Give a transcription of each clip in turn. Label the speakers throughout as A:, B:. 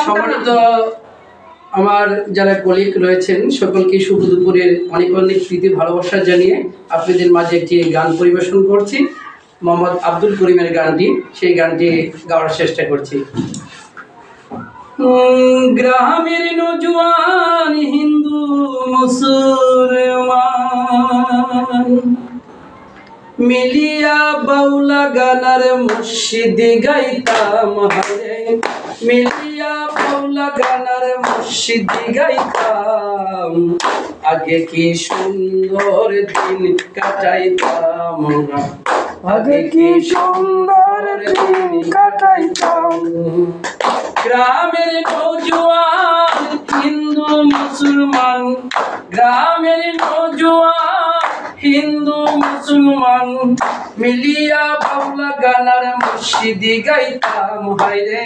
A: সম্মানিত আমার যারা কলিগ রয়েছেন সকলকে শুভ দুপুরের অনেক অনেক প্রীতি ভালোবাসা জানিয়ে আপনাদের মাঝে একটি গান পরিবেশন করছি। মোহাম্মদ আব্দুল করিমের গানটি, সেই গানটি গাওয়ার চেষ্টা করছি। গ্রামের নজওয়ান হিন্দু মুসলমান মিলিয়া বাউলা গানার মুর্শিদ গাইতাম, হারে মিলিয়া বাউলা গানার মুর্শিদ গাইতাম। আগে কি সুন্দর দিন কাটাইতাম, আগে কি সুন্দর দিন কাটাইতাম। গ্রামের নওজোয়ান হিন্দু মুসলমান, গ্রামের নওজোয়ান হিন্দু মুসলমান মিলিয়া বাউলা গানার মুর্শিদ গাইতাম, হায়রে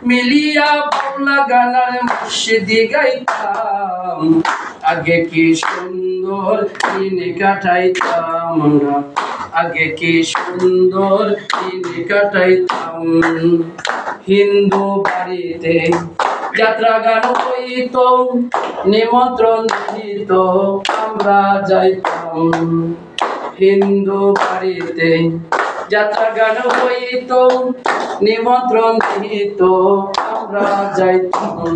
A: মিলিয়া বাউলা গানার মুর্শিদ গাইতাম। আগে কি সুন্দর দিন কাটাইতাম আমরা, আগে কি সুন্দর দিন কাটাইতাম। হিন্দু বাড়িতে যাত্রা গান হইত, নিমন্ত্রণ দিত আমরা যাইতাম। হিন্দু বাড়িতে যাত্রা গান হইত, নিমন্ত্রণ দিত আমরা যাইতাম।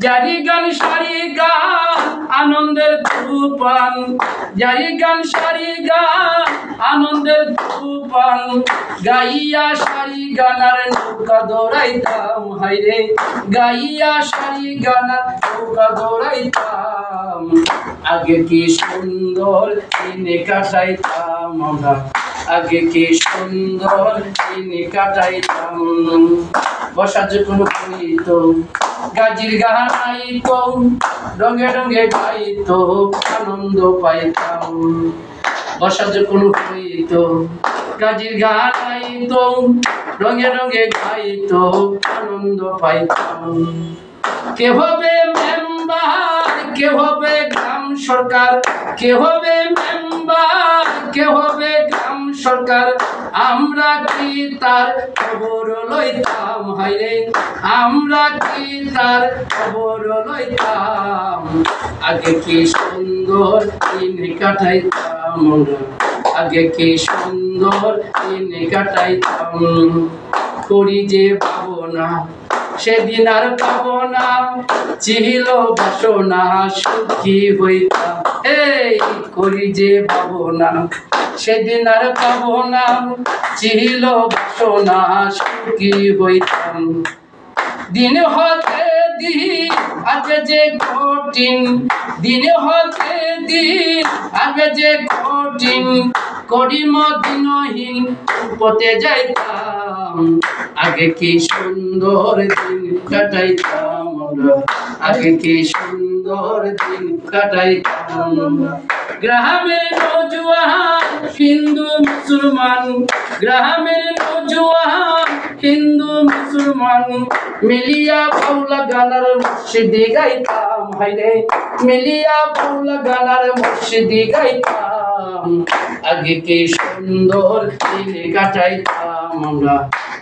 A: জারি গান সারি গান আনন্দের তুফান, জারি গান সারি গান আনন্দের তুফান। গাইয়া সারি গানার নৌকা দৌড়াইতাম, হাইরে গাইয়া সারি গানার নৌকা দৌড়াইতাম। আগে কি সুন্দর দিন কাটাইতাম আমরা, আগে কি সুন্দর দিন কাটাইতাম। বর্ষা যখন হইত গাজির গান আইত, রঙে রঙে গাইত আনন্দ পাইতাম। বর্ষা যখন হইত গাজির গান আইত, রঙে রঙে গাইত আনন্দ পাইতাম। কে হবে মেম্বার, কে হবে গ্রাম সরকার, কে হবে মেম্বার, কে হবে গ্রাম সরকার। আমরা কি তার খবর লইতাম, হায়রে আমরা কি তার খবর লইতাম। আগে কি সুন্দর দিন কাটাইতাম আমরা, আগে কি সুন্দর দিন কাটাইতাম। করি যে ভাবনা সেদিন আর পাবো না, ছিল বাসনা সুখী হইতাম। এই করি যে ভাবনা সেদিন আর পাবো না, ছিল বাসনা সুখী হইতাম। দিন হতে দিন আগে যে কঠিন, দিন হতে দিন আগে যে কঠিন। করিম দিনহীন পথে যাইতাম, আগে কি সুন্দর দিন কাটাইতাম আমরা, আগে কি সুন্দর দিন কাটাইতাম। গ্রামের নওজোয়ান হিন্দু মুসলমান, গ্রামের নওজোয়ান হিন্দু মুসলমান মিলিয়া বাউলা গানার মুর্শিদ গাইতাম, হায়রে মিলিয়া বাউলা গানার মুর্শিদ গাইতাম। আগে কি সুন্দর দিন কাটাইতাম আমরা,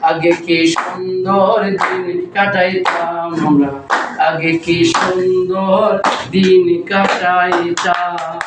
A: আগে কি সুন্দর দিন কাটাইতাম আমরা, আগে কি সুন্দর দিন কাটাইতাম।